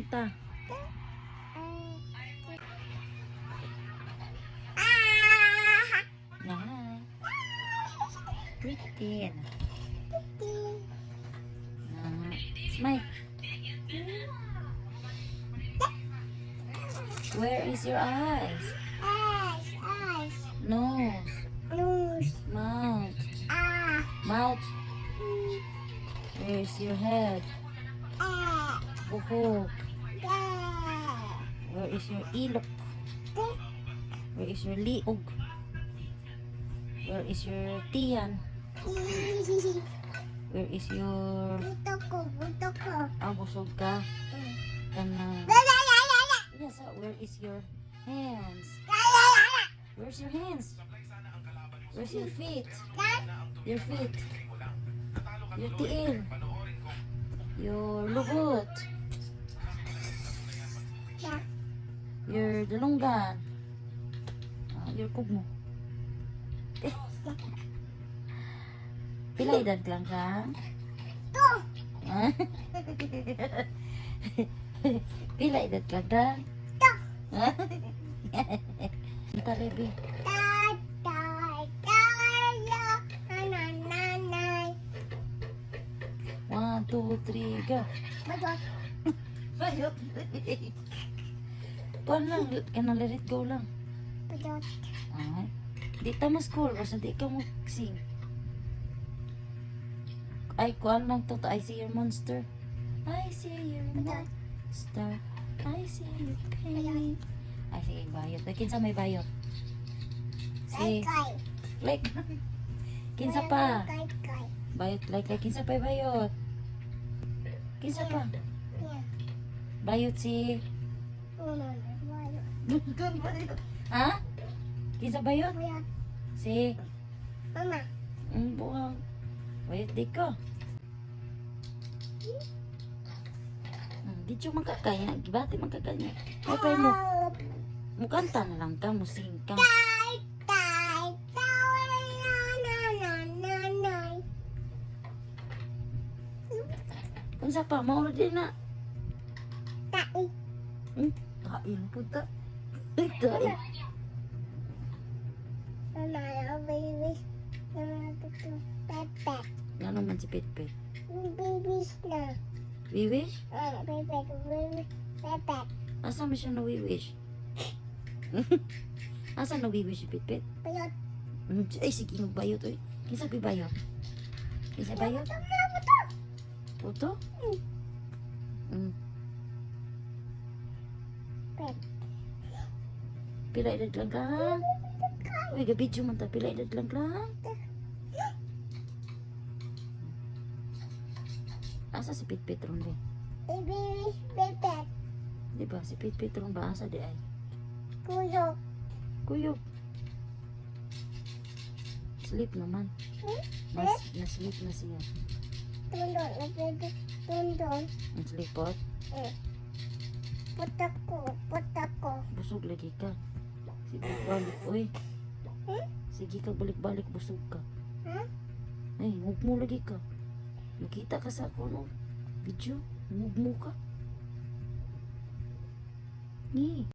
punta? Hi. Pretty. Smile. Where is your eyes? Eyes. Nose. Nose. Mouth. Mouth. Where is your head? Buhok. Where is your ilok? Where is your liog? Where is your tiyan? Where is your... Buto ko. busog ka? Kanang... Yes, where is your hands? Where's your hands? Where's your feet? Your feet. Your tiil. Your lubot. Your dalunggan. Your kugmo. Pila edad lang ka? Pila edad lang ka? Ito, baby. 1, 2, 3, go. Bayot. Tuan lang, kanang let it go lang. Ay, di ta ma-school, basta di ka mag-sing. Ay, kuan lang to, I see your monster. I see your monster. I see your pain. Ay, sige, bayot. Ay, kinsa may bayot? Si, like, kinsa pa? Bayot, like, kinsa pa bayot? Kinsa pa? Bayot si... Ha? Kinsa bayot? Si... Mama. Buang. Bayot di ko. Di siya magkakaya. Gibati magkakaya. Ay, pa mo. Mukanta na lang ka. Musing ka. Unsa pa? Maulod din na. Tain po ta. Tain. Gano'n man si Pet-Pet? Wiwish? Asa mo siya na wiwish? Asa na wiwish si Pet-Pet? Ay, sige, magbayot oy. Kinsa pi bayot? Kinsa bayot? Puto? Pila edad lang ka? Uy, gabidyo man ta. Pila edad lang ka? Asa si Pit-Pit ron di? Di ba? Si Pit-Pit ron ba? Asa di ay? Kuyog. Sleep naman. Na-sleep na siya. Tundon. Ang sleepot? Putak ko. Busog lagi ka. Sige, balik. Uy. Sige ka, balik-balik. Busog ka. Ay, huwag mo lagi ka. Nakita ka sa ako, no? Video. Huwag mo ka. Ni.